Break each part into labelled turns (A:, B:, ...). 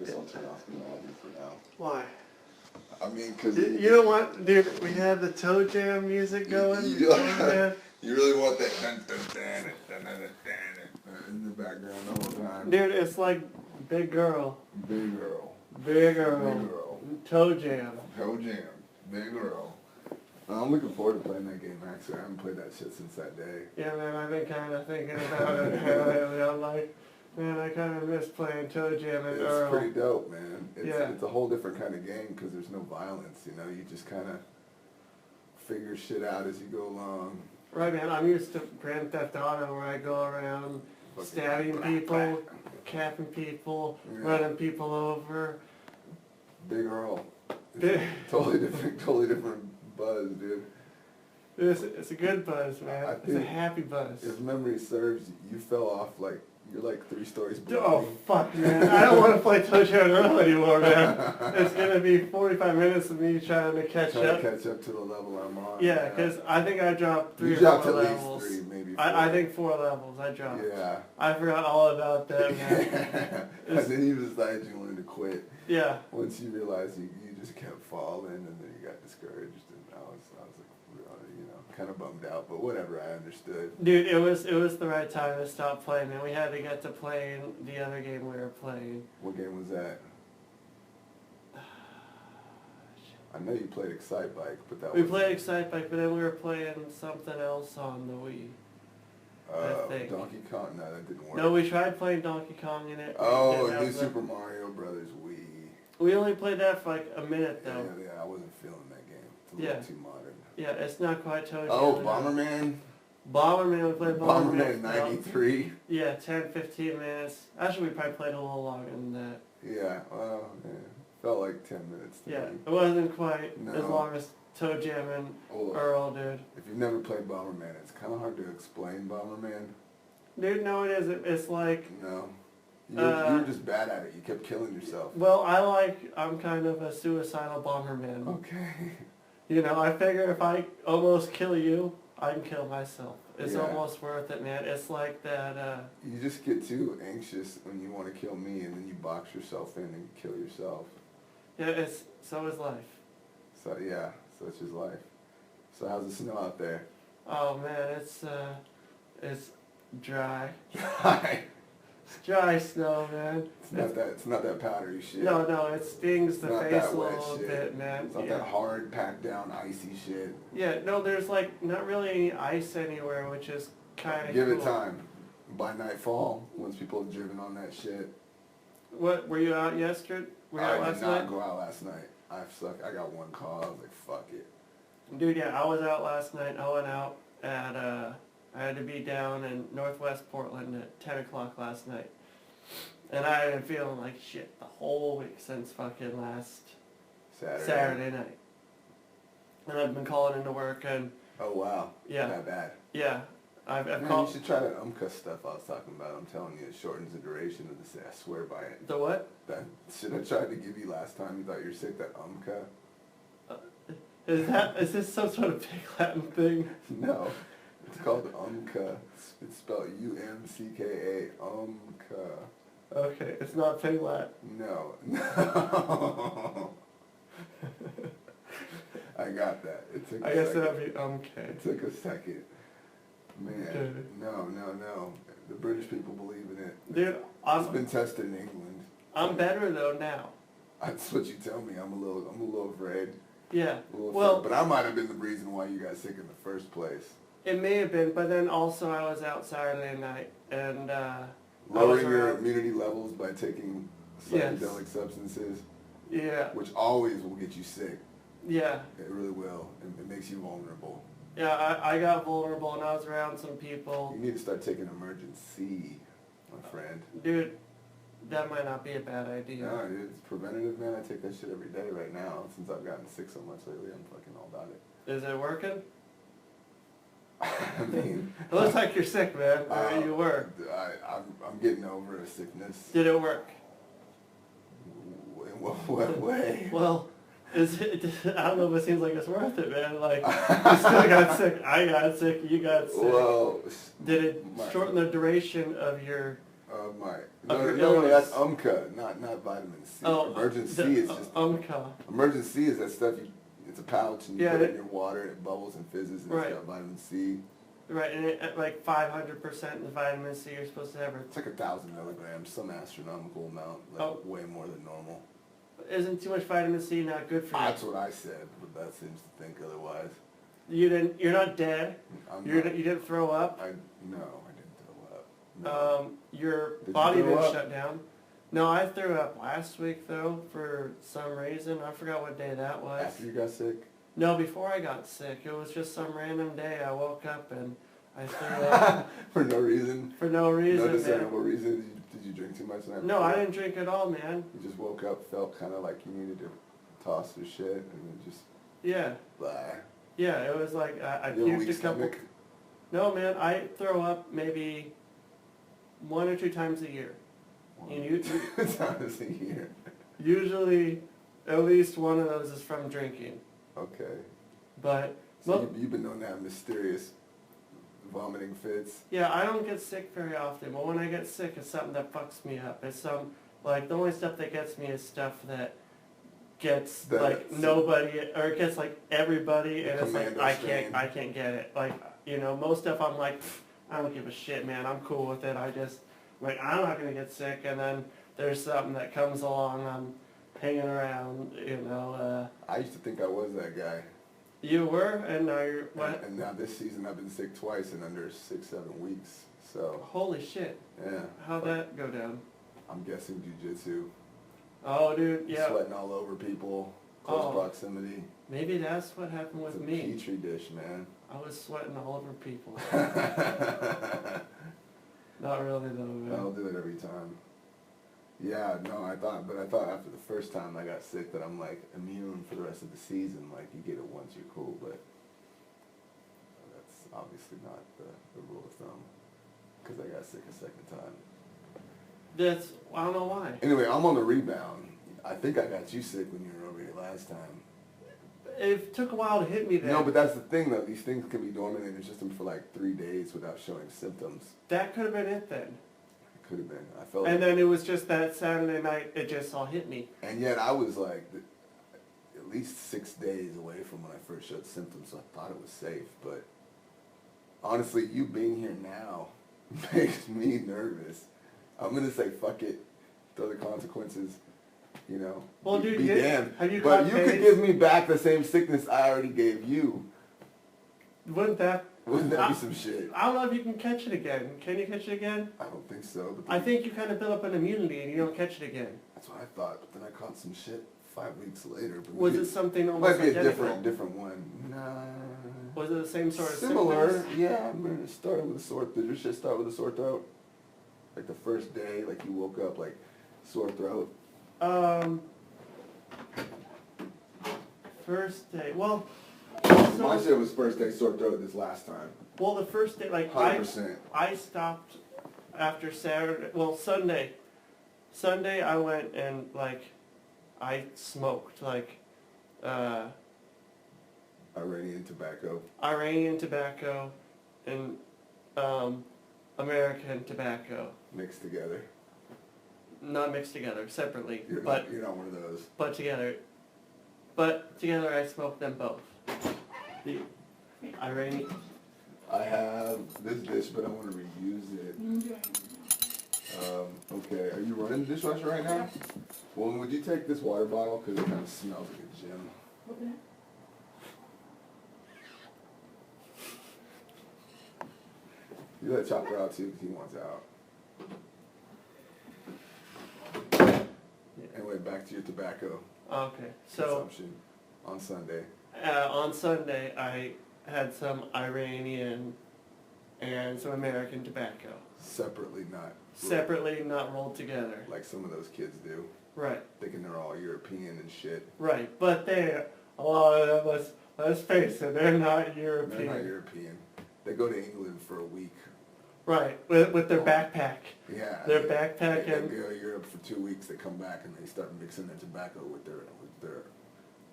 A: guess I'll turn off the melody for now.
B: Why?
A: I mean, because...
B: You don't want... Dude, we had the Toe Jam music going.
A: You really want that in the background the whole time.
B: Dude, it's like Big Girl.
A: Big Girl.
B: Big Girl.
A: Big Girl.
B: Toe Jam.
A: Toe Jam. Big Girl. I'm looking forward to playing that game, actually. I haven't played that shit since that day.
B: Yeah, man, I've been kind of thinking about it. I'm like, man, I kind of miss playing Toe Jam and Earl.
A: It's pretty dope, man. It's a whole different kind of game because there's no violence, you know? You just kind of figure shit out as you go along.
B: Right, man. I'm used to Grand Theft Auto where I go around stabbing people, capping people, running people over.
A: Big Earl. Totally different buzz, dude.
B: It's a good buzz, man. It's a happy buzz.
A: If memory serves, you fell off you're like 3 stories below.
B: Oh, fuck, man. I don't want to play Toe Jam and Earl anymore, man. It's going to be 45 minutes of me trying to catch up.
A: Catch up to the level I'm on.
B: Yeah, because I think I dropped 3 or 4 levels.
A: You dropped at least 3, maybe 4.
B: I think 4 levels I dropped.
A: Yeah.
B: I forgot all about that, man.
A: And then you decided you wanted to quit.
B: Yeah.
A: Once you realized you just kept falling, and then you got discouraged, and I was like, kind of bummed out, but whatever, I understood.
B: Dude, it was the right time to stop playing, man. We had to get to playing the other game we were playing.
A: What game was that? I know you played Excite Bike, but that
B: we played Excite Bike, but then we were playing something else on the Wii. I think.
A: Donkey Kong? No, that didn't work.
B: No, we tried playing Donkey Kong in it.
A: Oh, New Super Mario Brothers Wii.
B: We only played that for like a minute, though.
A: Yeah, I wasn't feeling that game. It's a little too modern.
B: Yeah, it's not quite Toe Jam.
A: Oh, Bomberman?
B: Bomberman, we played Bomberman.
A: Bomberman 93?
B: Yeah, 10, 15 minutes. Actually, we probably played a little longer than that.
A: Yeah, well, felt like 10 minutes to me.
B: It wasn't quite as long as Toe Jam and Earl, dude.
A: If you've never played Bomberman, it's kind of hard to explain Bomberman.
B: Dude, no it isn't. It's like...
A: No. You were just bad at it. You kept killing yourself.
B: Well, I'm kind of a suicidal Bomberman.
A: Okay.
B: You know, I figure if I almost kill you, I can kill myself. It's almost worth it, man. It's like that,
A: You just get too anxious when you want to kill me, and then you box yourself in and kill yourself.
B: Yeah, so is life.
A: So, yeah, such is life. So how's the snow out there?
B: Oh, man, it's dry.
A: Dry?
B: It's dry snow, man.
A: It's not that powdery shit.
B: No, it stings the face a little bit, man.
A: It's not that hard, packed down, icy shit.
B: Yeah, no, there's like not really any ice anywhere, which is kind of cool.
A: Give it time. By nightfall, once people have driven on that shit.
B: What, were you out yesterday? Were you out last night?
A: I did not go out last night. I got one call. I was like, fuck it.
B: Dude, yeah, I was out last night. I went out at, I had to be down in northwest Portland at 10 o'clock last night. And I had been feeling like shit the whole week since fucking last Saturday night. And I've been calling into work and...
A: Oh, wow.
B: Yeah.
A: That bad.
B: Yeah. I've
A: Man,
B: called...
A: you should try that UMCA stuff I was talking about. I'm telling you, it shortens the duration of the... I swear by it.
B: The what?
A: That shit I tried to give you last time. You thought you were sick, that UMCA.
B: Is this some sort of big Latin thing?
A: No. It's called UMCA. It's spelled U-M-C-K-A. UMCA.
B: Okay, it's not Pig Latin.
A: No. I got that. It took a second.
B: I guess that would be okay.
A: It took a second. Man, no. The British people believe in it.
B: Dude,
A: it's been tested in England.
B: I'm better though now.
A: That's what you tell me. I'm a little afraid.
B: Yeah.
A: Well, but I might have been the reason why you got sick in the first place.
B: It may have been, but then also I was out Saturday night and
A: lowering your immunity levels by taking psychedelic substances.
B: Yeah.
A: Which always will get you sick.
B: Yeah.
A: It really will. It makes you vulnerable.
B: Yeah, I got vulnerable and I was around some people.
A: You need to start taking Emergen-C, my friend.
B: Dude, that might not be a bad idea.
A: No, dude, it's preventative, man. I take that shit every day right now. Since I've gotten sick so much lately, I'm fucking all about it.
B: Is it working?
A: I mean...
B: It looks like you're sick, man. You were.
A: I'm getting over a sickness.
B: Did it work?
A: In what way?
B: Well... I don't know if it seems like it's worth it, man. Like, you still got sick, I got sick, you got sick.
A: Well,
B: did it shorten the duration of your
A: illness? that's UMCA, not vitamin C.
B: Oh,
A: Emergency is just
B: UMCA.
A: emergency is that stuff it's a pouch and you
B: Yeah,
A: put it in your water and it bubbles and fizzes and
B: Right.
A: it's got vitamin C.
B: Right, and it, at like 500% the vitamin C you're supposed to have.
A: It's like 1,000 milligrams, some astronomical amount, like
B: Oh.
A: way more than normal.
B: Isn't too much vitamin C not good for you?
A: That's what I said, but that seems to think otherwise.
B: You're not dead. You
A: not,
B: didn't throw up.
A: I didn't throw up. No.
B: Your
A: Did you
B: body
A: throw
B: didn't
A: up?
B: shut down. No, I threw up last week though for some reason. I forgot what day that was.
A: After you got sick?
B: No, before I got sick. It was just some random day. I woke up and I threw up
A: For no reason?
B: for no reason.
A: No
B: Man.
A: discernible reason? Did you drink too much the night
B: No,
A: before?
B: I didn't drink at all, man.
A: You just woke up, felt kind of like you needed to toss your shit, and then just,
B: Yeah,
A: blah.
B: yeah. It was like I
A: You have a
B: puked
A: weak
B: a couple.
A: stomach?
B: No, man. I throw up maybe 1 or 2 times a year. And you,
A: Times a year.
B: usually, at least one of those is from drinking.
A: Okay.
B: But
A: So you've been known to have mysterious vomiting fits?
B: yeah, I don't get sick very often. But when I get sick, it's something that fucks me up. It's like the only stuff that gets me is stuff that gets like nobody, or it gets like everybody, and it's like
A: Commando strain.
B: I can't get it. Like most stuff I'm like, I don't give a shit, man. I'm cool with it. I just like I'm not gonna get sick, and then there's something that comes along. I'm hanging around,
A: I used to think I was that guy.
B: You were, and now you're what?
A: And now this season I've been sick twice in under 6-7 weeks. So,
B: Holy shit!
A: yeah.
B: How'd that go down?
A: I'm guessing jujitsu.
B: Oh, dude, yeah.
A: Sweating all over people, close
B: Oh.
A: proximity.
B: Maybe that's what happened with
A: It's a
B: me.
A: petri dish, man.
B: I was sweating all over people. Not really though, man.
A: I'll do it every time. Yeah, no, I thought after the first time I got sick that I'm like immune for the rest of the season. Like you get it once, you're cool, but that's obviously not the rule of thumb because I got sick a second time.
B: I don't know why.
A: Anyway, I'm on the rebound. I think I got you sick when you were over here last time.
B: It took a while to hit me then.
A: No, but that's the thing though. These things can be dormant in your system for like 3 days without showing symptoms.
B: That could have been it then.
A: It could have been. I felt.
B: And then it was just that Saturday night, it just all hit me.
A: And yet I was like at least 6 days away from when I first showed symptoms, so I thought it was safe. But honestly, you being here now makes me nervous. I'm gonna say fuck it, throw the consequences,
B: Well, dude,
A: be damned.
B: have you
A: But
B: caught
A: you could
B: AIDS?
A: give me back the same sickness I already gave you.
B: Wouldn't that?
A: Wouldn't that be some shit?
B: I don't know if you can catch it again. Can you catch it again?
A: I don't think so. But
B: I think you kind of build up an immunity and you don't catch it again.
A: that's what I thought. But then I caught some shit 5 weeks later. But
B: Was
A: maybe
B: it something
A: it
B: almost
A: might be a
B: identical?
A: different one. Nah.
B: Was it the same sort of
A: Similar,
B: symptoms?
A: yeah. I mean, it started with a sore. Did your shit start with a sore throat? Like the first day, like you woke up like sore throat.
B: First day. Well,
A: My shit was first day sore throat this last time.
B: the first day, like
A: 100%.
B: I stopped after Saturday. Well, Sunday. Sunday I went and like I smoked like
A: Iranian tobacco.
B: Iranian tobacco and American tobacco,
A: Mixed together.
B: not mixed together, separately,
A: You're
B: but
A: not one of those.
B: together. But together I smoked them both. The Iranian.
A: I have this dish, but I want to reuse it. Okay, are you running the dishwasher right now? Well, would you take this water bottle because it kind of smells like a gym. You let Chopper out too because he wants out. Anyway, back to your tobacco
B: Okay, so
A: consumption on Sunday.
B: on Sunday I had some Iranian and some American tobacco.
A: Separately, not
B: Separately, not rolled together.
A: like some of those kids do,
B: Right,
A: thinking they're all European and shit.
B: right. But a lot of them, let's face it, they're not
A: They're
B: European.
A: not European. They go to England for a week.
B: Right, with their backpack.
A: Yeah.
B: Their
A: they-
B: backpack
A: They
B: and
A: go to Europe for 2 weeks. They come back and they start mixing their tobacco with their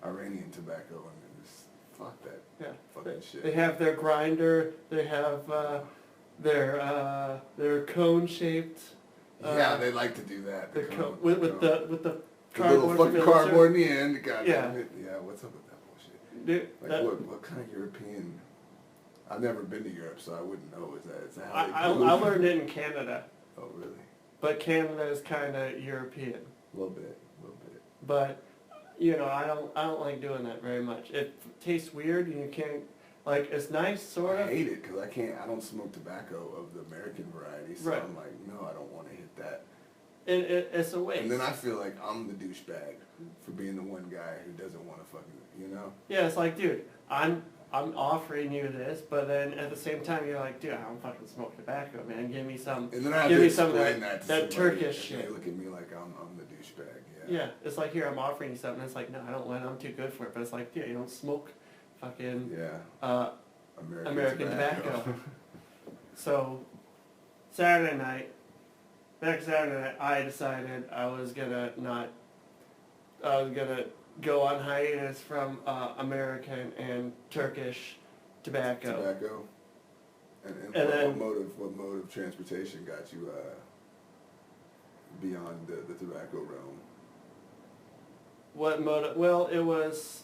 A: Iranian tobacco, and they just fuck that
B: yeah.
A: fucking shit.
B: They have their grinder. They have their cone-shaped
A: Yeah, they like to do that.
B: the
A: The
B: co-
A: cone-
B: with
A: cone.
B: the
A: little fucking
B: filter.
A: cardboard in the end. God
B: Yeah.
A: damn it. Yeah, what's up with that bullshit?
B: Dude,
A: Like
B: that-
A: what kind of European? I've never been to Europe, so I wouldn't know. Is that how
B: I
A: they do
B: I
A: it?
B: learned it in Canada,
A: Oh, really?
B: but Canada is kind of European.
A: A little bit, a little bit.
B: But you know, I don't like doing that very much. It tastes weird, and you can't like. It's nice, sort
A: I
B: of.
A: hate it because I don't smoke tobacco of the American variety, so
B: Right.
A: I'm like, no, I don't want to hit that.
B: It's a waste.
A: And then I feel like I'm the douchebag for being the one guy who doesn't want to fucking, you know?
B: Yeah, it's like, dude, I'm offering you this, but then at the same time, you're like, dude, I don't fucking smoke tobacco, man. Give me some.
A: And then I have
B: Give
A: to
B: me some of
A: explain
B: that-
A: to
B: that
A: somebody,
B: Turkish
A: and they
B: shit.
A: look at me like I'm the douchebag. Yeah.
B: Yeah, it's like, here, I'm offering you something. It's like, no, I don't want it. I'm too good for it. But it's like, dude, you don't smoke fucking
A: Yeah.
B: American tobacco. So, Saturday night, next Saturday night, I decided I was gonna go on hiatus from American and Turkish tobacco.
A: Tobacco. And
B: And
A: what,
B: then-
A: what mode of transportation got you beyond the tobacco realm?
B: What mode? Well, it was.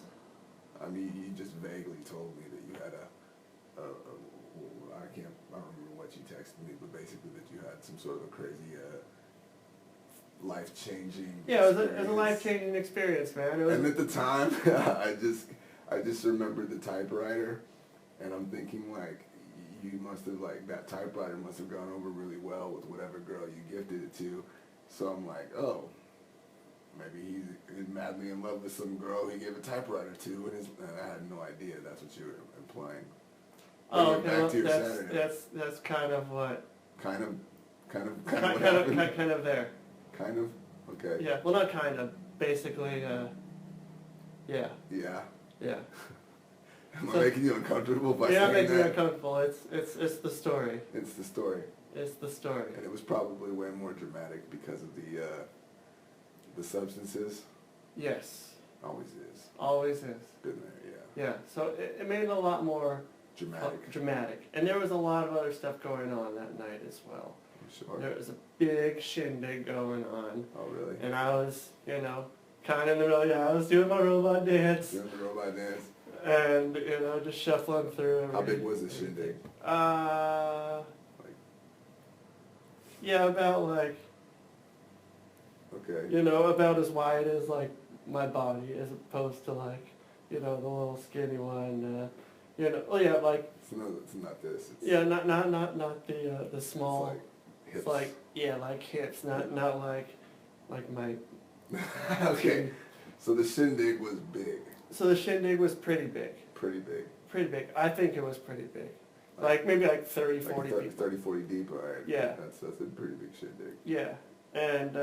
A: I mean, you just vaguely told me that you had I don't remember what you texted me, but basically that you had some sort of a crazy, life-changing
B: Yeah, it was a
A: experience.
B: life-changing experience, man. It was.
A: And at the time, I just remembered the typewriter, and I'm thinking like, you must have like, that typewriter must have gone over really well with whatever girl you gifted it to. So I'm like, oh, maybe he's madly in love with some girl he gave a typewriter to, and I had no idea that's what you were implying.
B: Oh,
A: Anyway,
B: okay.
A: back to your
B: Well,
A: Saturday.
B: that's kind of what.
A: Kind of
B: Kind
A: what
B: of
A: happened?
B: kind of there.
A: Kind of? Okay.
B: Yeah. Well, not kind of. Basically, yeah.
A: Yeah.
B: Yeah.
A: Am
B: So-
A: I making you uncomfortable by
B: You're not
A: saying
B: making me
A: that?
B: uncomfortable. It's the story.
A: It's the story.
B: It's the story.
A: And it was probably way more dramatic because of the substances.
B: Yes.
A: Always is.
B: Always is.
A: Been there, yeah.
B: Yeah. So it made it a lot more
A: Dramatic.
B: dramatic. And there was a lot of other stuff going on that night as well.
A: I'm sure.
B: There was a big shindig going on.
A: Oh, really?
B: And I was, kind of in the middle, I was doing my robot dance.
A: Doing the robot dance.
B: And, just shuffling through.
A: How big was the shindig?
B: Uh,
A: Like,
B: yeah, about like,
A: okay.
B: about as wide as like my body as opposed to like, the little skinny one, like,
A: It's not this. It's,
B: yeah, not the small,
A: It's
B: it's
A: like
B: like, yeah, like hips, not like my,
A: hips. Okay. So the shindig was big.
B: so the shindig was pretty big.
A: Pretty big.
B: Pretty big. I think it was pretty big. Like maybe like 30, 40
A: like
B: people.
A: 30, 40 deep, alright.
B: Yeah.
A: That's a pretty big shindig.
B: Yeah. And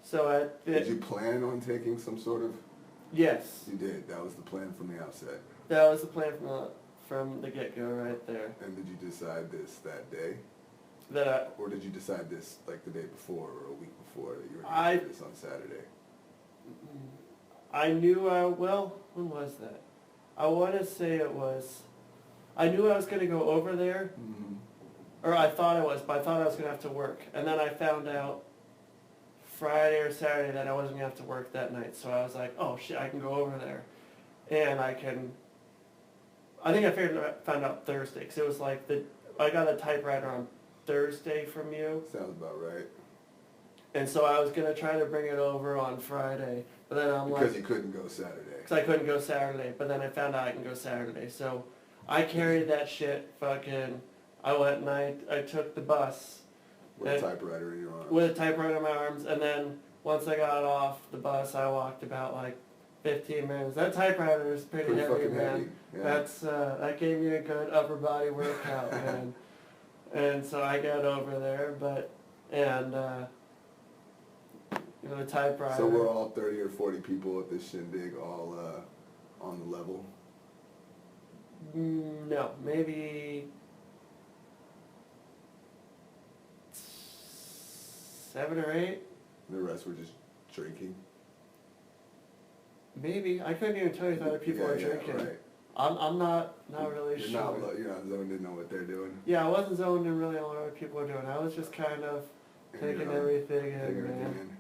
B: so at the,
A: Did you plan on taking some sort of...
B: yes,
A: You did. That was the plan from the outset.
B: that was the plan from the get-go right there.
A: And did you decide this that day?
B: That
A: Or did you decide this like the day before or a week before that you were
B: I-
A: going to do this on Saturday?
B: I knew when was that? I want to say it was, I knew I was going to go over there,
A: Mm-hmm.
B: or I thought I was, but I thought I was going to have to work. And then I found out Friday or Saturday that I wasn't going to have to work that night. So I was like, oh shit, I can go over there. And I think I found out Thursday, because it was like I got a typewriter on Thursday from you.
A: Sounds about right.
B: And so I was going to try to bring it over on Friday, but then I'm
A: Because
B: like,
A: you couldn't go Saturday.
B: because I couldn't go Saturday, but then I found out I can go Saturday. So I carried that shit I went and I took the bus
A: With a typewriter in your arm.
B: with a typewriter in my arms, and then once I got off the bus, I walked about like 15 minutes. That typewriter is pretty heavy,
A: fucking
B: man.
A: heavy. Yeah.
B: That gave me a good upper body workout, man. And so I got over there, the typewriter.
A: So we're all 30 or 40 people at this shindig, all on the level.
B: No, maybe 7 or 8.
A: The rest were just drinking.
B: Maybe. I couldn't even tell you if other people were drinking.
A: Right.
B: I'm not really
A: You're
B: sure.
A: not zoned in on what they're doing.
B: Yeah, I wasn't zoned in really on what other people were doing. I was just kind of taking everything in,
A: Take everything
B: man.
A: in.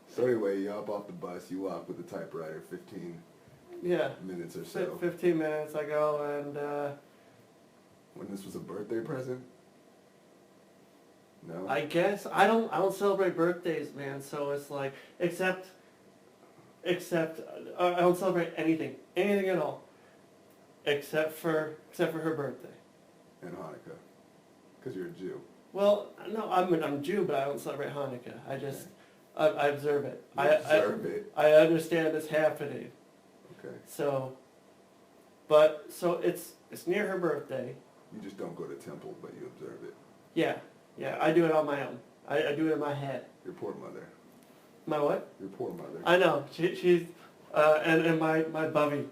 A: So anyway, you hop off the bus, you walk with the typewriter 15
B: Yeah,
A: minutes or so.
B: 15 minutes I go and,
A: When this was a birthday present? No?
B: I guess I don't celebrate birthdays, man. So it's like, except I don't celebrate anything at all, except for her birthday.
A: And Hanukkah. Because you're a Jew.
B: Well, no, I'm Jew, but I don't celebrate Hanukkah. I just I observe it.
A: You observe it.
B: I understand it's happening.
A: Okay.
B: So it's near her birthday.
A: You just don't go to temple, but you observe it.
B: Yeah, I do it on my own. I do it in my head.
A: Your poor mother.
B: My what?
A: Your poor mother.
B: I know. She's and my bubby.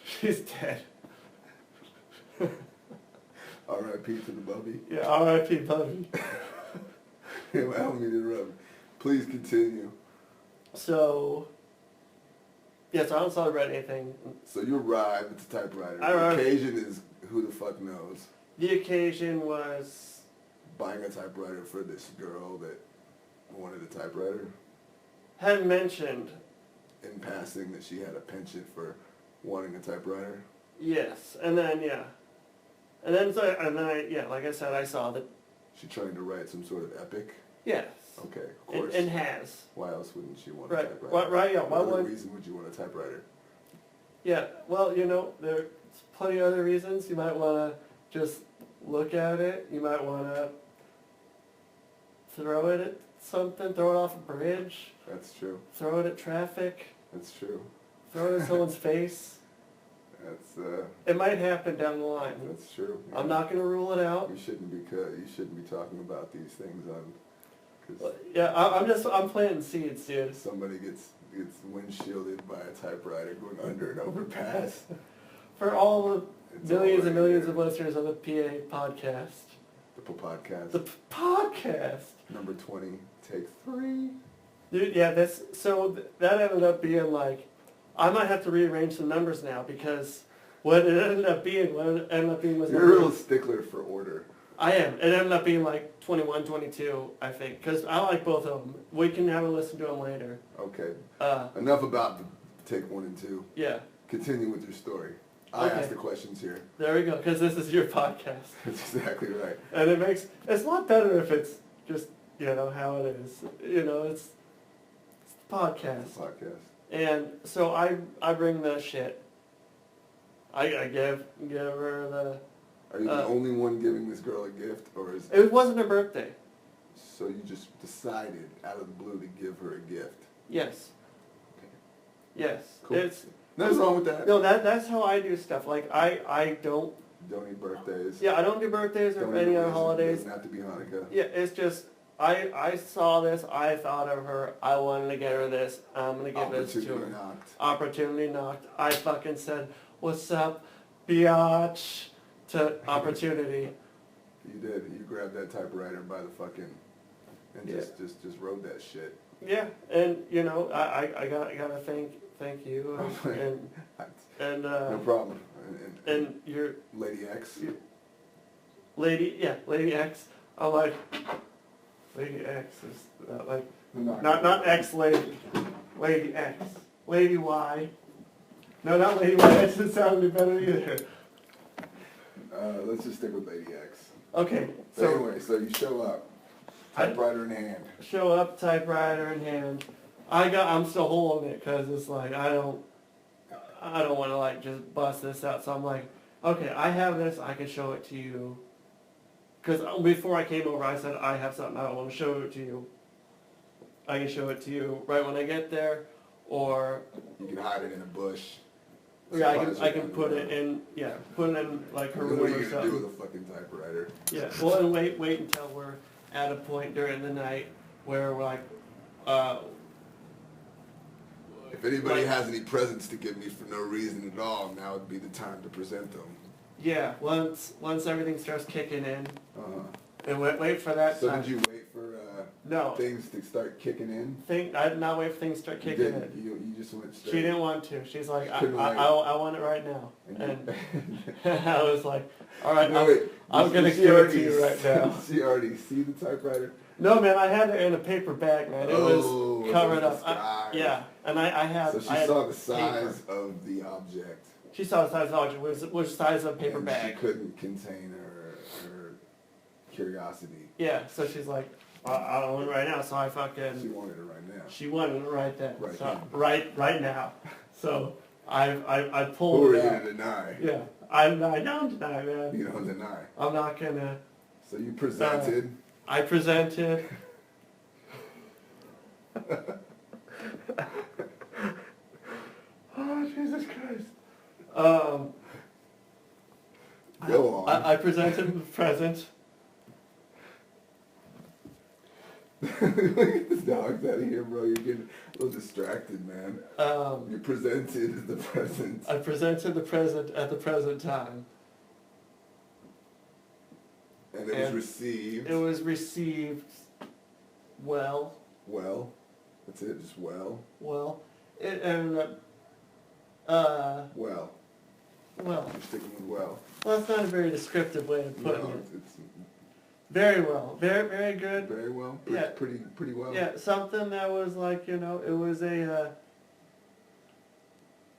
B: She's dead.
A: R.I.P. to the bubby.
B: Yeah, R.I.P. bubby.
A: I don't mean to interrupt. Please continue.
B: So I don't celebrate anything.
A: So you arrive at the typewriter.
B: I
A: The
B: arrive-
A: occasion is who the fuck knows.
B: The occasion was
A: Buying a typewriter for this girl that wanted a typewriter.
B: had mentioned.
A: In passing that she had a penchant for wanting a typewriter.
B: Yes, and then like I said, I saw that.
A: She trying to write some sort of epic.
B: Yes.
A: Okay, of course.
B: And has.
A: Why else wouldn't she want
B: Right,
A: a typewriter?
B: right, yeah, why
A: What other
B: would-
A: reason would you want a typewriter?
B: Yeah. Well, there's plenty of other reasons. You might want to just look at it. You might want to throw it at something. Throw it off a bridge.
A: That's true.
B: Throw it at traffic.
A: That's true.
B: Throw it at someone's face.
A: That's
B: It might happen down the line.
A: that's true.
B: I'm not going to rule it out.
A: You shouldn't be talking about these things on. Because
B: Yeah, I'm planting seeds, dude.
A: somebody gets windshielded by a typewriter going under an overpass.
B: For all the
A: It's
B: millions
A: all
B: and
A: right
B: millions
A: here.
B: of listeners of the PA podcast.
A: The podcast.
B: The podcast.
A: Number 20, take 3.
B: Dude, yeah, that ended up being like, I might have to rearrange the numbers now because what it ended up being was
A: You're a real stickler for order.
B: I am. It ended up being like 21, 22, I think, because I like both of them. We can have a listen to them later.
A: Okay.
B: Uh,
A: Enough about the take 1 and 2.
B: yeah,
A: Continue with your story. I
B: Okay.
A: ask the questions here.
B: there we go, because this is your podcast.
A: That's exactly right.
B: And it's a lot better if it's just, how it is. It's the podcast.
A: It's a podcast.
B: And so I bring the shit. I give her the.
A: Are you the only one giving this girl a gift, or is
B: It wasn't her birthday.
A: so you just decided out of the blue to give her a gift?
B: Yes.
A: Okay.
B: Yes.
A: Cool.
B: It's
A: Nothing wrong with that.
B: no. That's how I do stuff. Like I don't.
A: Don't eat birthdays.
B: Yeah, I don't do birthdays or
A: Don't
B: any
A: eat
B: other
A: raisins.
B: holidays.
A: Doesn't have to be Hanukkah.
B: Yeah, it's just I saw this. I thought of her. I wanted to get her this. I'm gonna give this to her.
A: Opportunity knocked.
B: Opportunity knocked. I fucking said, "What's up, biatch?" To opportunity.
A: You did. You grabbed that typewriter by the fucking and
B: Yeah.
A: just wrote that shit.
B: Yeah, and I gotta thank you and
A: No problem.
B: and your
A: Lady X.
B: Lady X. I'm like Lady X is like not X lady, Lady X, Lady Y. No, not Lady Y. That doesn't sound any better either.
A: Let's just stick with Lady X.
B: Okay,
A: So
B: so
A: anyway, so you show up, typewriter in hand.
B: show up, typewriter in hand. I'm still holding it because it's like I don't want to like just bust this out. So I'm like, okay, I have this. I can show it to you. Because before I came over, I said I have something. I don't want to show it to you. I can show it to you right when I get there, or
A: You can hide it in a bush.
B: yeah,
A: Surprise
B: I
A: you
B: can
A: down
B: put
A: the
B: it
A: road.
B: in put it in like her
A: What
B: room
A: are
B: or
A: you gonna do
B: something.
A: with a fucking typewriter?
B: Yeah, well, and wait until we're at a point during the night where we're like,
A: If anybody
B: like-
A: has any presents to give me for no reason at all, now would be the time to present them.
B: yeah, once everything starts kicking in,
A: Uh-huh.
B: and wait for that
A: So
B: time.
A: did you wait for
B: No.
A: things to start kicking in?
B: I did not wait for things to start
A: You
B: kicking
A: didn't.
B: in.
A: You just went straight.
B: She didn't want to. She's like, I
A: Couldn't wait.
B: want it right now.
A: And
B: And I was like, all right,
A: no, wait,
B: I'm
A: did
B: gonna
A: she
B: give it to
A: already
B: you right now.
A: She already see the typewriter?
B: No, man, I had it in a paper bag, man. It
A: Oh,
B: was
A: it
B: covered
A: was
B: up.
A: disguised.
B: Yeah, and I had.
A: So she
B: I had
A: saw the
B: paper.
A: size of the object.
B: She saw the size of the object, which size of paper
A: and
B: bag.
A: She couldn't contain her curiosity.
B: Yeah, so she's like, I don't want it right now. So I
A: She
B: fucking.
A: wanted it right now.
B: She wanted it right then.
A: Right
B: So,
A: now.
B: right now. So I
A: Who
B: pulled
A: are
B: it
A: you
B: out.
A: to deny?
B: Yeah, I don't deny, man.
A: You don't deny.
B: I'm not gonna.
A: So you presented.
B: I presented. Oh, Jesus Christ.
A: Go on.
B: I presented the present.
A: Look at this dog's out of here, bro. You're getting a little distracted, man. You presented the present.
B: I presented the present at the present time.
A: And it was received.
B: It was received well.
A: Well. That's it, just well.
B: Well. It ended up,
A: Well.
B: well.
A: You're sticking with well.
B: Well, that's not a very descriptive way of putting
A: No,
B: it.
A: it's
B: Very well. Very, very good.
A: very well.
B: Yeah.
A: Pretty well.
B: Yeah, something that was like, it was a,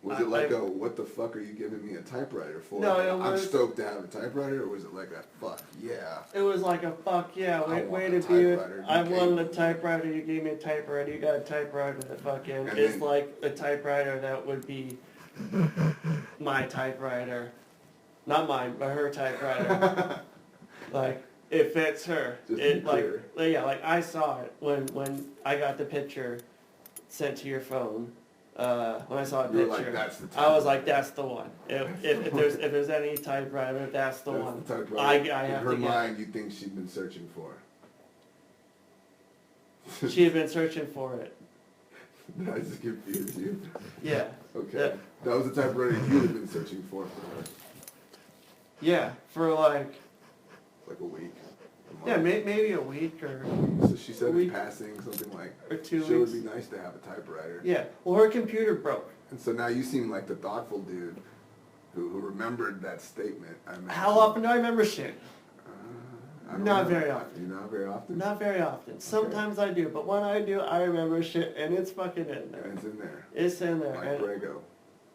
A: Was it like a, what the fuck are you giving me a typewriter for?
B: No, it
A: I'm
B: was-
A: stoked to have a typewriter, or was it like a fuck yeah?
B: it was like a fuck yeah,
A: I
B: way
A: want
B: to
A: a
B: be it.
A: typewriter.
B: I
A: You gave
B: wanted a
A: me-
B: typewriter, you gave me a typewriter, you got a typewriter that fucking
A: And
B: is
A: then-
B: like a typewriter that would be my typewriter. Not mine, but her typewriter. Like, it fits her.
A: Just to
B: It
A: be
B: like
A: clear.
B: yeah, like I saw it when I got the picture sent to your phone. When I saw a
A: You were
B: picture,
A: like, that's the
B: I was
A: typewriter.
B: like, that's the one. If there's any typewriter, that's the
A: That's
B: one.
A: the typewriter.
B: I
A: In
B: have
A: her
B: to get.
A: mind, you think she'd been searching for.
B: She had been searching for it.
A: Did I just confuse you?
B: Yeah.
A: Okay.
B: Yeah.
A: That was the typewriter you had been searching for her.
B: Yeah, for like
A: Like a week. A
B: yeah,
A: month.
B: maybe a week or
A: So she said
B: a
A: in
B: week.
A: passing something like,
B: Or 2
A: sure
B: weeks.
A: would be nice to have a typewriter.
B: Yeah. Well, her computer broke.
A: And so now you seem like the thoughtful dude who remembered that statement. I imagine.
B: How often do I remember shit?
A: I don't
B: Not
A: know.
B: very often.
A: Not very often?
B: Not very often. Sometimes I do, but when I do, I remember shit, and it's fucking in
A: And
B: there.
A: it's in there.
B: It's in there.
A: Like
B: and-
A: Prego.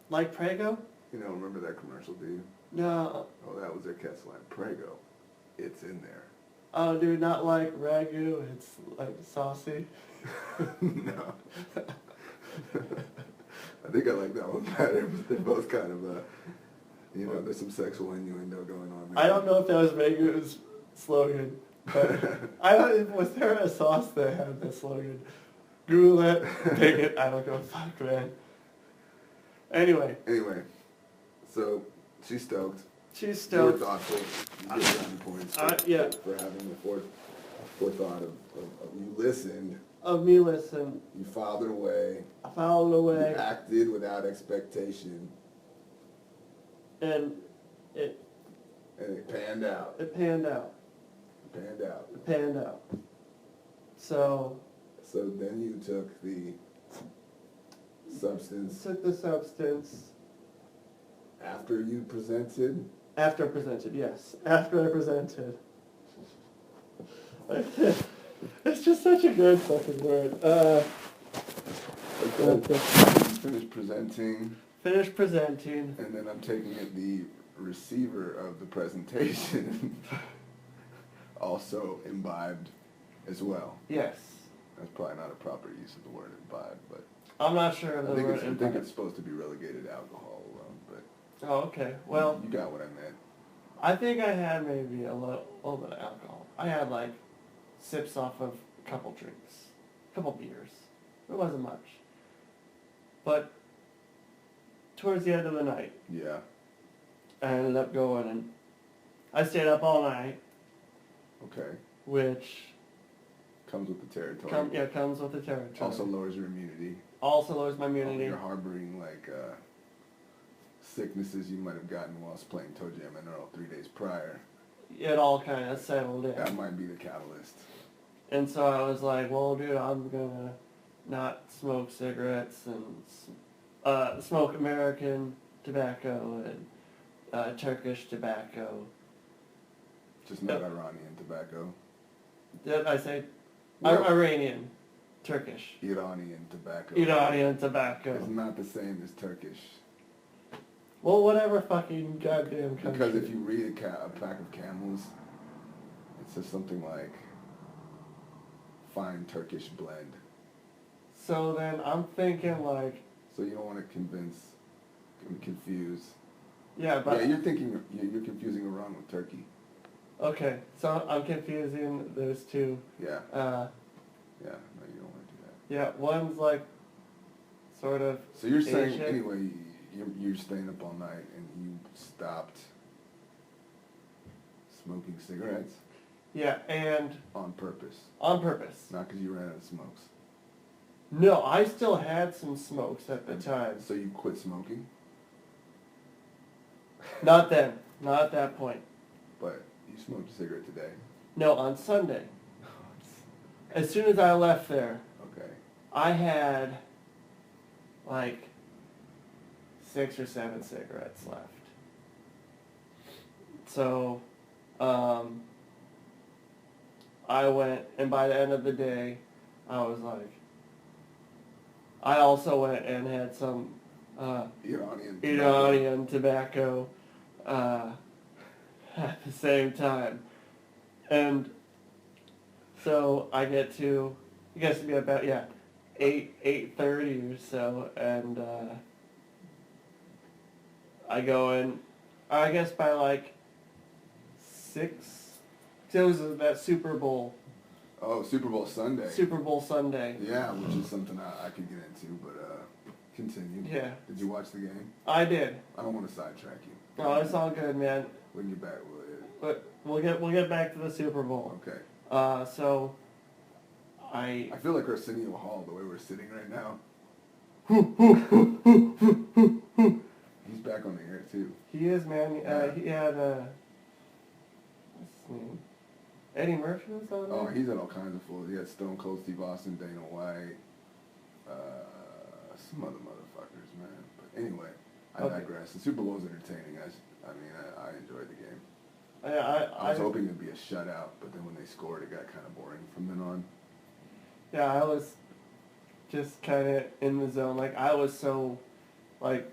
B: Like Prego?
A: You know, remember that commercial, do you?
B: No.
A: Oh, that was their catch line. Prego. It's in there.
B: Oh, dude, not like ragu. It's like saucy.
A: No. I think I like that one better, but they're both kind of, there's some sexual innuendo going on there.
B: I don't know if that was Ragu's slogan, but I don't. Was there a sauce that had the slogan? Google it. Take it. I don't give a fuck, man. Anyway,
A: Anyway, so she's stoked.
B: she's
A: You were
B: stoked.
A: thoughtful. You get brownie points
B: Yeah.
A: for having the forethought of you listened,
B: Of me, listen.
A: you filed it away,
B: I found a
A: you
B: way,
A: acted without expectation,
B: and it
A: and it panned out.
B: it panned out.
A: Panned out.
B: It panned out. So
A: So then you took the substance
B: took the substance
A: after you presented.
B: after I presented. Yes, after I presented. It's just such a good fucking word.
A: Finished presenting,
B: Finish presenting.
A: and then I'm taking it the receiver of the presentation also imbibed as well.
B: Yes.
A: That's probably not a proper use of the word imbibe, but
B: I'm not sure of the word
A: I think
B: impact.
A: it's supposed to be relegated to alcohol alone, but
B: Oh, okay. Well,
A: you got what I meant.
B: I think I had maybe a little bit of alcohol. I had like sips off of a couple drinks, a couple beers. It wasn't much. But towards the end of the night,
A: Yeah.
B: I ended up going and I stayed up all night,
A: Okay.
B: which
A: Comes with the territory.
B: comes with the territory.
A: Also lowers your immunity.
B: Also lowers my
A: Oh,
B: immunity.
A: you're harboring like sicknesses you might have gotten whilst playing Toe Jam and Earl 3 days prior.
B: It all kind of settled in.
A: That might be the catalyst.
B: And so I was like, well, dude, I'm gonna not smoke cigarettes and smoke American tobacco and Turkish tobacco.
A: Just not Iranian tobacco.
B: Did I say
A: Well,
B: Iranian, Turkish,
A: Iranian tobacco.
B: Iranian tobacco?
A: It's not the same as Turkish.
B: Well, whatever fucking goddamn country.
A: Because if you read a pack of Camels, it says something like fine Turkish blend.
B: So then I'm thinking like,
A: So you don't want to confuse.
B: yeah, but
A: Yeah, you're confusing Iran with Turkey.
B: okay, so I'm confusing those two.
A: Yeah,
B: Uh,
A: yeah, no, you don't want to do that.
B: yeah, one's like sort of
A: So you're saying,
B: Asian.
A: anyway, you're staying up all night and you stopped smoking cigarettes
B: yeah, and
A: on purpose,
B: on purpose.
A: not because you ran out of smokes.
B: No, I still had some smokes at the time.
A: So you quit smoking,
B: Not then, not at that point.
A: but you smoked a cigarette today.
B: No, on Sunday. As soon as I left there,
A: Okay.
B: I had like 6 or 7 cigarettes left. So, I went, and by the end of the day, I was like, I also went and had some Iranian tobacco at the same time. And so I get to, it gets to be about, 8:30 or so, and I go in, I guess by like 6, it was that Super Bowl
A: Super Bowl Sunday.
B: Sunday.
A: Yeah, which is something I could get into, but continue.
B: Yeah.
A: Did you watch the game?
B: I did.
A: I don't want to sidetrack you.
B: No, it's all good, man.
A: When you're back, will it?
B: But we'll get back to the Super Bowl.
A: Okay.
B: So I
A: I feel like Arsenio Hall, the way we're sitting right now. He's back on the air too.
B: he is, man.
A: Yeah.
B: He had what's his name? Eddie Murphy was on there.
A: Oh, he's had all kinds of fools. He had Stone Cold Steve Austin, Dana White, some other motherfuckers, man. But anyway, I
B: Okay.
A: digress. The Super Bowl's entertaining. I enjoyed the game. I
B: I
A: was hoping it'd be a shutout, but then when they scored, it got kind of boring from then on.
B: Yeah, I was just kind of in the zone. Like, I was so, like,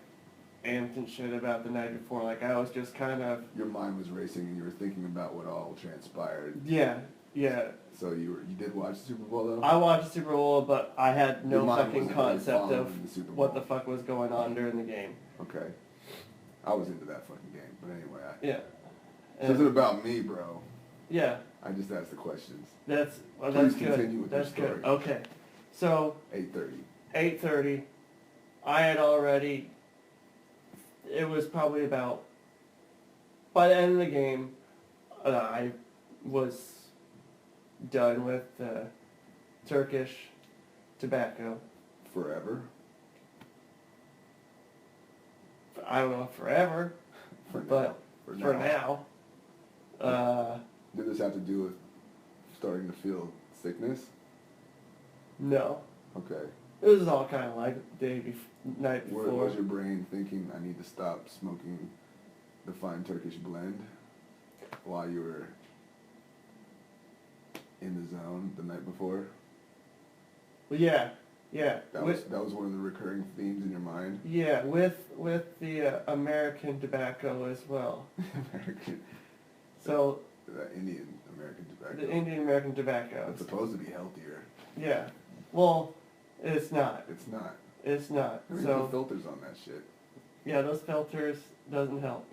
B: amped and shit about the night before. Like, I was just kind of...
A: Your mind was racing, and you were thinking about what all transpired.
B: Yeah.
A: So you did watch the Super Bowl, though?
B: I watched the Super Bowl, but I had
A: Your
B: no
A: mind
B: fucking
A: wasn't really
B: concept of
A: following the Super
B: what
A: Bowl.
B: the fuck was going on during the game.
A: Okay. I was into that fucking game, but anyway.
B: Yeah.
A: This isn't about me, bro.
B: Yeah.
A: I just asked the questions.
B: That's
A: Please
B: good.
A: continue with your
B: That's good.
A: story.
B: Okay. So
A: 8:30.
B: 8:30, I had already. It was probably about. By the end of the game, I was done with the Turkish tobacco.
A: Forever?
B: I don't know forever, but
A: For
B: for now.
A: Did this have to do with starting to feel sickness?
B: No.
A: Okay.
B: It was all kind of like the night
A: Where
B: before.
A: was your brain thinking, I need to stop smoking the fine Turkish blend while you were in the zone the night before?
B: Well, yeah.
A: That was one of the recurring themes in your mind?
B: Yeah, with the American tobacco as well.
A: American.
B: So
A: The Indian American tobacco.
B: the Indian American tobacco.
A: It's supposed to be healthier.
B: Yeah. Well, it's not.
A: It's not.
B: It's not.
A: I mean,
B: So
A: the filters on that shit.
B: yeah, those filters doesn't help.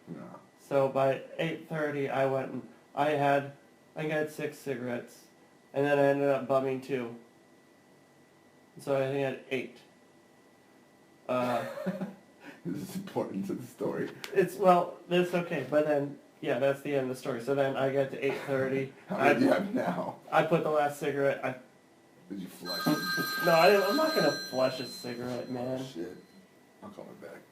A: No.
B: So by 8:30, I went and I think I had 6 cigarettes, and then I ended up bumming 2. So I think I had 8.
A: This is important to the story.
B: That's okay. But then, yeah, that's the end of the story. So then I get to 8:30.
A: How many do you have now?
B: I put the last cigarette.
A: Did you flush it?
B: No, I'm not gonna flush a cigarette, man.
A: Shit. I'll call it back.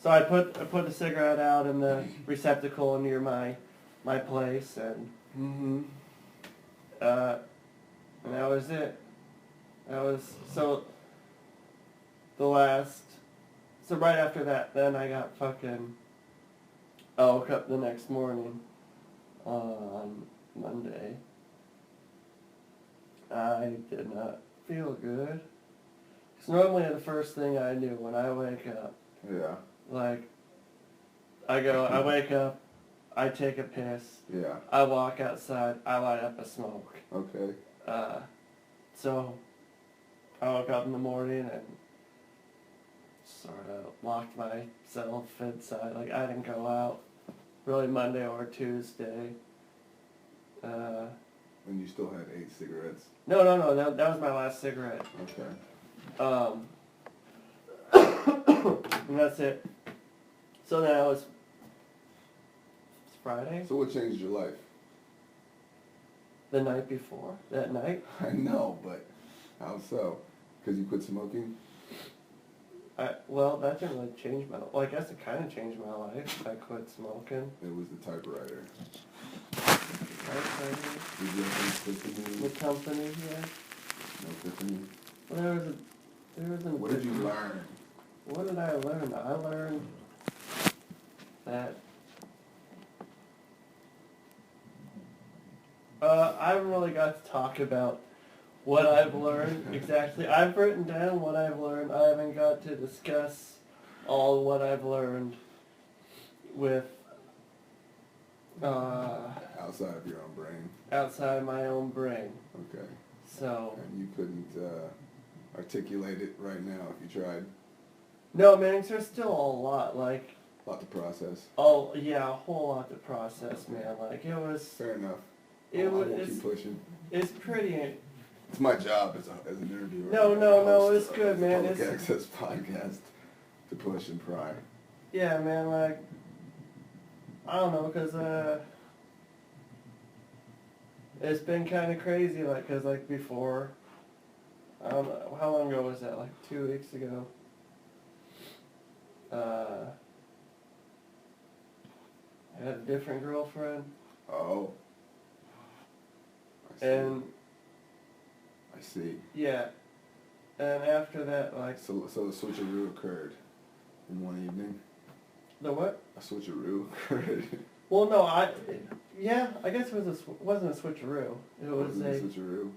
B: So I put the cigarette out in the receptacle near my place, and And that was it. That was, so, the last, so right after that, then I got fucking, I woke up the next morning on Monday. I did not feel good. Because normally the first thing I do when I wake up,
A: Yeah.
B: like, I wake up, I take a piss,
A: Yeah.
B: I walk outside, I light up a smoke.
A: Okay.
B: So, I woke up in the morning and sort of locked myself inside. Like, I didn't go out really Monday or Tuesday.
A: And you still had 8 cigarettes.
B: No, that was my last cigarette.
A: Okay.
B: And that's it. So then it's Friday,
A: So what changed your life?
B: the night before, that night.
A: I know, but how so? Because you quit smoking?
B: Well, that didn't really change my, well, I guess it kind of changed my life. I quit smoking.
A: It was the typewriter.
B: Typewriter,
A: Did you have an epiphany?
B: the company, yeah.
A: No epiphany?
B: Well, there was an
A: What did you learn?
B: What did I learn? I learned that I haven't really got to talk about what I've learned exactly. I've written down what I've learned. I haven't got to discuss all what I've learned with
A: Outside of your own brain.
B: outside my own brain.
A: Okay.
B: So
A: And you couldn't articulate it right now if you tried.
B: no, man, there's still a lot. Like,
A: A lot to process.
B: oh yeah, a whole lot to process, man. Like it was.
A: Fair enough.
B: It
A: I
B: was.
A: will keep pushing.
B: It's pretty.
A: It's my job as an interviewer.
B: No,
A: host
B: it's good,
A: of
B: man.
A: Public
B: It's-
A: access podcast to push and pry.
B: Yeah, man. Like, I don't know, cause it's been kind of crazy. Like, cause like before, I don't know how long ago was that? Like 2 weeks ago. I had a different girlfriend,
A: Oh. I see.
B: and
A: I see.
B: yeah, and after that, like
A: So the switcheroo occurred in one evening.
B: the what?
A: A switcheroo occurred.
B: Well, no, I guess it wasn't a switcheroo. It was
A: Wasn't
B: a
A: switcheroo.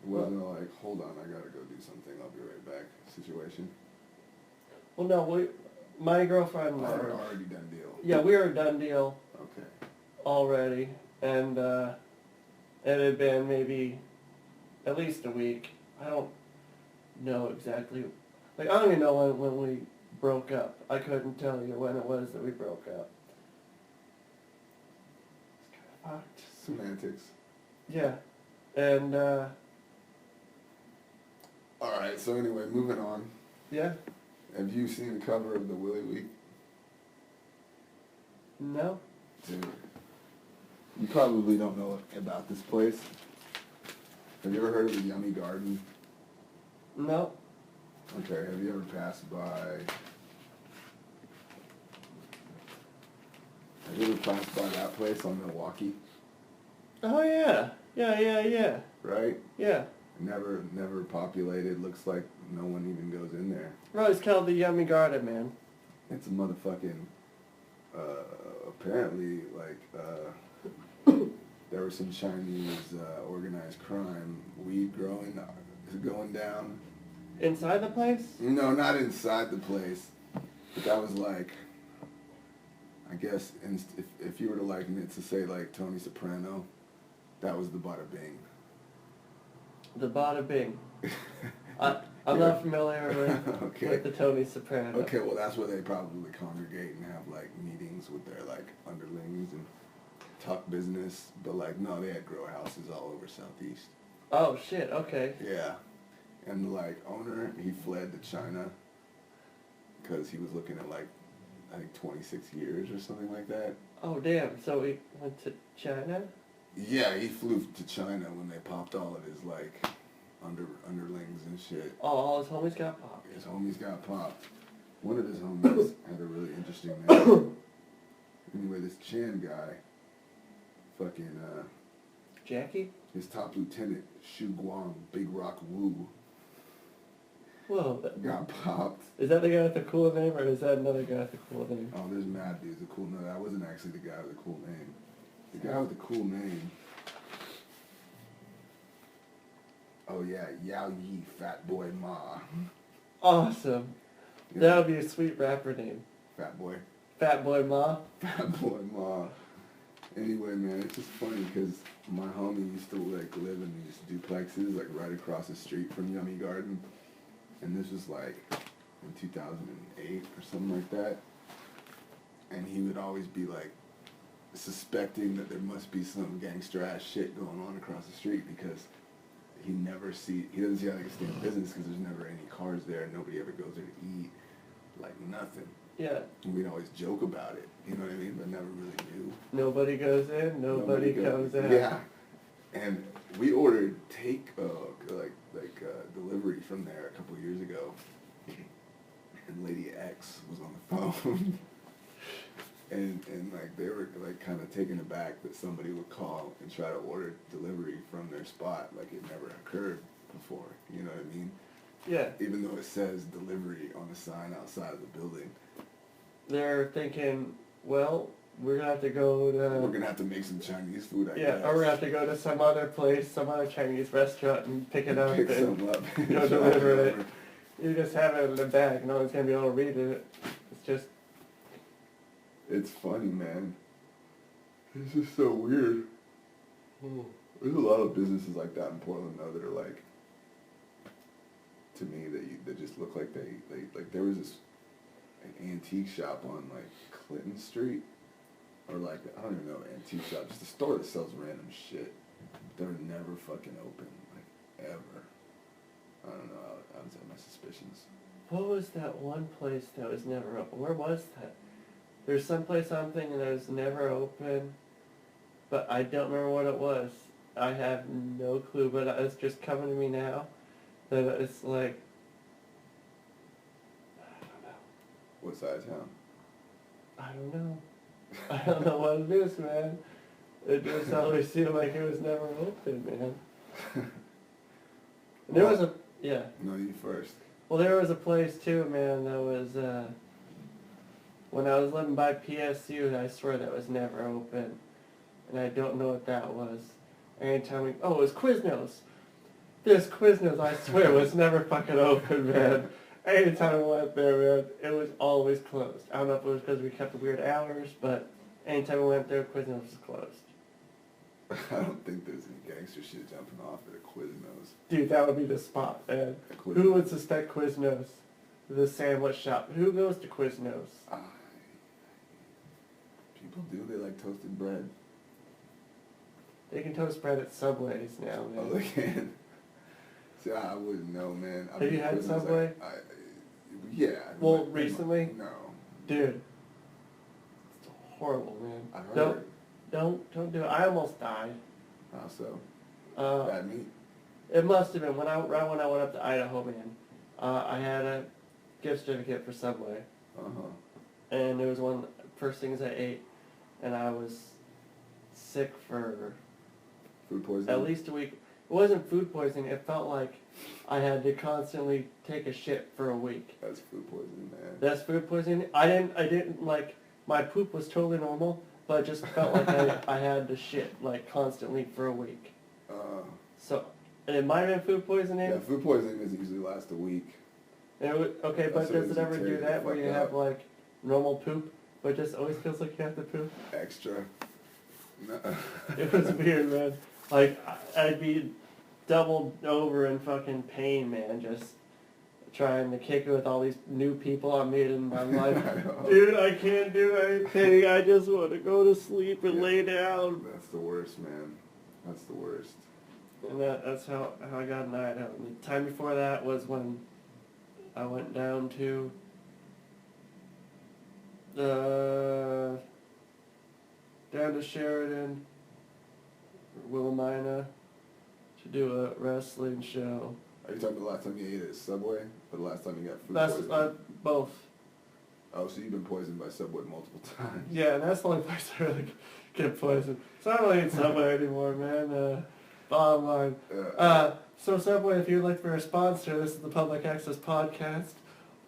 A: It wasn't like, hold on, I gotta go do something, I'll be right back situation.
B: well, no, my girlfriend and I
A: Already,
B: were,
A: already done deal.
B: yeah, we were a done deal
A: Okay.
B: already, and it had been maybe at least a week. I don't know exactly. Like, I don't even know when we broke up. I couldn't tell you when it was that we broke up. It's kind of fucked.
A: Semantics.
B: Yeah, and
A: Alright, so anyway, moving on.
B: yeah,
A: Have you seen the cover of the Willy Week?
B: no,
A: Dude. You probably don't know about this place. Have you ever heard of the Yummy Garden?
B: no,
A: Okay, have you ever passed by... Have you ever passed by that place on Milwaukee?
B: oh yeah, yeah,
A: Right?
B: yeah.
A: Never populated, looks like no one even goes in there.
B: Right, it's called the Yummy Garden, man.
A: It's a motherfucking, apparently, like, there was some Chinese, organized crime, weed going down.
B: Inside the place?
A: No, not inside the place, but that was like, I guess, if you were to liken it to, say, like, Tony Soprano, that was the bada bing.
B: The Bada Bing. I'm not familiar
A: Okay.
B: with the Tony Soprano.
A: Okay, well, that's where they probably congregate and have, like, meetings with their, like, underlings and talk business. But, like, no, they had grow houses all over Southeast.
B: Oh shit, okay.
A: Yeah. And the, like, owner, he fled to China because he was looking at, like, I think 26 years or something like that.
B: Oh damn, so we went to China?
A: Yeah, he flew to China when they popped all of his, like, underlings and shit.
B: Oh, all his homies got popped.
A: His homies got popped. One of his homies had a really interesting name. Anyway, this Chan guy fucking
B: Jackie?
A: His top lieutenant, Shu Guang Big Rock Wu,
B: Whoa.
A: got popped.
B: Is that the guy with the cool name, or is that another guy with the cool name?
A: Oh, there's mad dudes with cool. No, that wasn't actually the guy with the cool name. The guy with the cool name. Oh yeah, Yao Yi, Fat Boy Ma.
B: Awesome.
A: Yeah,
B: That would be a sweet rapper name.
A: Fat Boy.
B: Fat Boy Ma.
A: Fat Boy Ma. Anyway, man, it's just funny because my homie used to like live in these duplexes like right across the street from Yummy Garden, and this was like in 2008 or something like that. And he would always be like suspecting that there must be some gangster ass shit going on across the street because he doesn't see how they can stay in business because there's never any cars there. Nobody ever goes there to eat, like nothing.
B: Yeah.
A: And we'd always joke about it, you know what I mean? But never really knew.
B: Nobody goes in, nobody comes out.
A: Yeah, and we ordered delivery from there a couple of years ago, and Lady X was on the phone, and like they were like kind of taken aback that somebody would call and try to order delivery from their spot, like it never occurred before. You know what I mean?
B: Yeah.
A: Even though it says delivery on the sign outside of the building.
B: They're thinking, well, we're gonna have to go to.
A: We're gonna have to make some Chinese food, I guess.
B: Or we're gonna have to go to some other place, some other Chinese restaurant, and pick it up
A: Pick
B: and
A: some up.
B: go deliver it. You just have it in the bag. No one's gonna be able to read it. It's just.
A: It's funny, man. It's just so weird. There's a lot of businesses like that in Portland, though, that are like, to me, that just look like they like there was an antique shop on like Clinton Street, or like I don't even know, antique shop, just a store that sells random shit. They're never fucking open, like ever. I don't know. I was have my suspicions.
B: What was that one place that was never open? Where was that? There's some place I'm thinking that was never open, but I don't remember what it was. I have no clue, but it's just coming to me now that it's like, I don't know.
A: What side of town?
B: I don't know. I don't know what it is, man. It just always seemed like it was never open, man. And there was a, yeah.
A: No, you first.
B: Well, there was a place too, man, that was, when I was living by PSU, I swear that was never open. And I don't know what that was. Anytime it was Quiznos. This Quiznos, I swear, was never fucking open, man. Anytime I went there, man, it was always closed. I don't know if it was because we kept the weird hours, but anytime I went there, Quiznos was closed.
A: I don't think there's any gangster shit jumping off at a Quiznos.
B: Dude, that would be the spot, man. Who would suspect Quiznos? The sandwich shop. Who goes to Quiznos?
A: People do. They like toasted bread.
B: They can toast bread at Subways now, man.
A: Oh, they can. See, I wouldn't know, man.
B: Have you had Subway?
A: Yeah.
B: Well, recently?
A: No.
B: Dude, it's horrible, man.
A: I heard.
B: Don't do it. I almost died.
A: How so? Bad meat?
B: It must have been when I went up to Idaho, man. I had a gift certificate for Subway, and it was one of the first things I ate, and I was sick for
A: Food poisoning?
B: at least a week. It wasn't food poisoning. It felt like I had to constantly take a shit for a week.
A: That's food poisoning, man.
B: That's food poisoning. I didn't like, my poop was totally normal, but it just felt like I had to shit like constantly for a week. So it might have been food poisoning.
A: Yeah, food poisoning doesn't usually last a week.
B: And okay, but
A: So
B: does it
A: you
B: ever
A: tear
B: do
A: the
B: that where
A: fuck
B: you
A: up.
B: have like normal poop, but it just always feels like you have to poop?
A: Extra. No.
B: It was weird, man. Like I'd be doubled over in fucking pain, man, just trying to kick it with all these new people I made in my life. Dude, I can't do anything. I just want to go to sleep and lay down.
A: That's the worst, man. That's the worst.
B: And that's how I got in Idaho. The time before that was when I went down to Sheridan, Willamina, to do a wrestling show.
A: Are you talking about the last time you ate at Subway? Or the last time you got food
B: That's
A: poisoning?
B: both.
A: Oh, so you've been poisoned by Subway multiple times.
B: Yeah, and that's the only place I really Get poisoned. So I don't eat Subway anymore, man. Bottom line.
A: Uh,
B: So Subway, if you'd like to be a sponsor, this is the Public Access Podcast.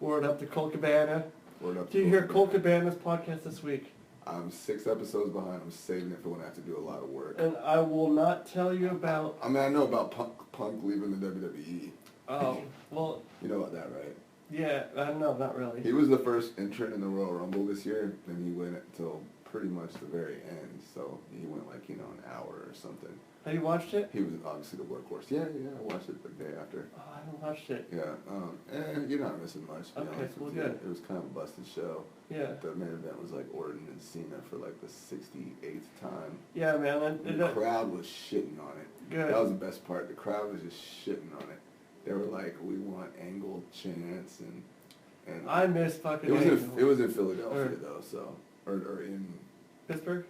B: Word up to Colt Cabana.
A: Word up to
B: Do you hear
A: Colt
B: Colt Cabana's podcast this week?
A: I'm 6 episodes behind. I'm saving it for when I have to do a lot of work.
B: And I will not tell you about...
A: I mean, I know about Punk leaving the WWE.
B: Oh, well,
A: You know about that, right?
B: yeah, no, not really.
A: He was the first entrant in the Royal Rumble this year, and he went until pretty much the very end. So he went like, an hour or something.
B: Have you watched it?
A: He was obviously the workforce. Yeah, I watched it the day after.
B: Oh, I haven't watched it.
A: Yeah, and you're not missing much, to be
B: Okay,
A: honest
B: well,
A: with you.
B: good.
A: It was kind of a busted show.
B: Yeah.
A: The main event was like Orton and Cena for like the 68th time.
B: Yeah, man.
A: And the crowd was shitting on it.
B: Good.
A: That was the best part. The crowd was just shitting on it. They were like, "We want Angle chants," and
B: I miss fucking
A: it was
B: Angle.
A: it was in Philadelphia though, so or in
B: Pittsburgh?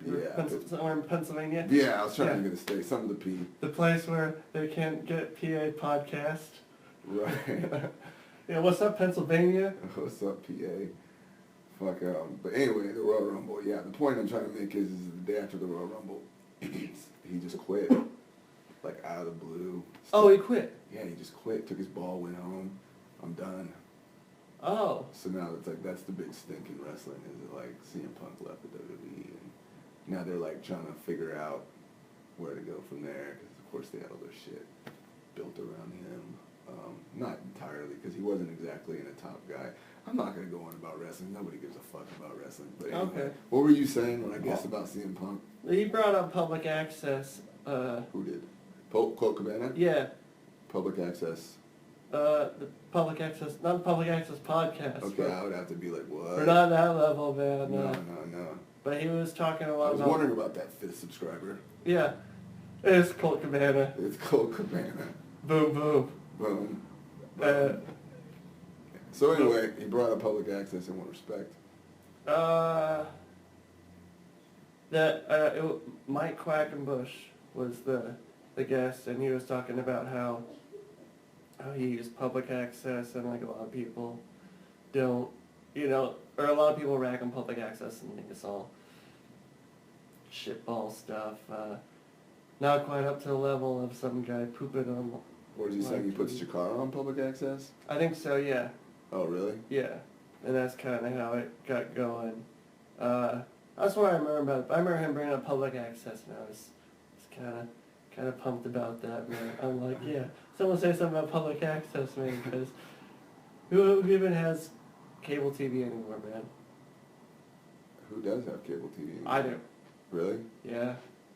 A: yeah
B: Somewhere in Pennsylvania?
A: yeah. I was trying to get a state, some of the P.
B: The place where they can't get PA podcast.
A: Right.
B: Yeah, what's up, Pennsylvania?
A: What's up, PA? Fuck but anyway, the Royal Rumble. Yeah, the point I'm trying to make is the day after the Royal Rumble, he just quit, like out of the blue.
B: Oh, he quit.
A: Yeah, he just quit. Took his ball, went home. I'm done.
B: Oh.
A: So now it's like that's the big stink in wrestling is that like CM Punk left the WWE and now they're like trying to figure out where to go from there because of course they had all their shit built around him. Not entirely because he wasn't exactly a top guy. I'm not gonna go on about wrestling. Nobody gives a fuck about wrestling. But anyway,
B: Okay.
A: What were you saying when I guessed about CM Punk?
B: He brought up public access.
A: Who did? Colt Cabana?
B: Yeah.
A: Public access.
B: The public access, not the public access podcast.
A: Okay, I would have to be like, what?
B: We're not that level, man.
A: No.
B: But he was talking a
A: I
B: lot
A: was
B: about...
A: wondering about that 5th subscriber.
B: Yeah. It's Colt Cabana.
A: It's Colt Cabana.
B: Boom, boom.
A: Boom.
B: Uh,
A: So anyway, he brought up public access in what respect?
B: Mike Quackenbush was the guest, and he was talking about how he used public access, and like a lot of people don't, or a lot of people rag on public access and think it's all shitball stuff. Not quite up to the level of some guy pooping on.
A: Or is he saying he puts Chikara on public access?
B: I think so, yeah.
A: Oh, really?
B: Yeah, and that's kind of how it got going. That's what I remember about it. I remember him bringing up public access, and I was kind of pumped about that, man. I'm like, yeah, someone say something about public access, man, because who even has cable TV anymore, man?
A: Who does have cable TV? anymore?
B: I do.
A: Really?
B: Yeah,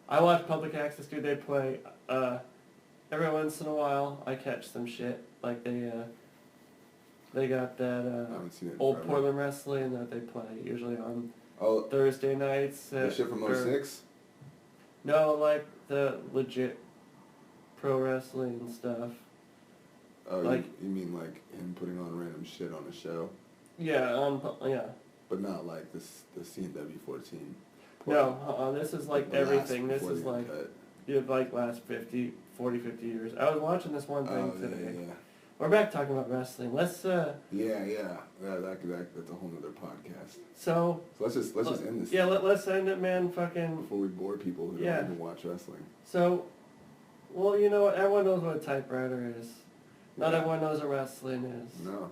B: I watch public access, dude. They play every once in a while. I catch some shit like they got that
A: I haven't seen it in
B: old
A: forever.
B: Portland wrestling that they play usually on
A: Oh,
B: Thursday nights.
A: the shit from
B: or-
A: 06?
B: No, like the legit pro wrestling stuff.
A: Oh,
B: like-
A: you mean like him putting on random shit on a show?
B: Yeah, yeah.
A: But not like the CW 14.
B: No, this is like
A: The last
B: everything. This
A: before
B: is
A: the
B: like,
A: uncut.
B: last 50 years. I was watching this one thing
A: Oh,
B: today.
A: yeah.
B: We're back talking about wrestling. Let's,
A: Yeah. That's a whole nother podcast.
B: so,
A: So let's just end this
B: yeah, let's end it, man, fucking,
A: before we bore people who
B: Yeah.
A: don't even watch wrestling.
B: so, well, you know what, everyone knows what a typewriter is. Not
A: Yeah.
B: everyone knows what wrestling is.
A: No,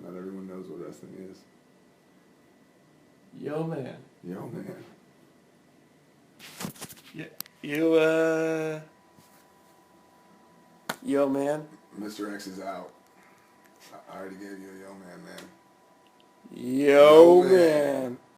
A: not everyone knows what wrestling is.
B: Yo, man.
A: Yo, man.
B: Yo, man.
A: Mr. X is out. I already gave you a yo, man.
B: Yo, man.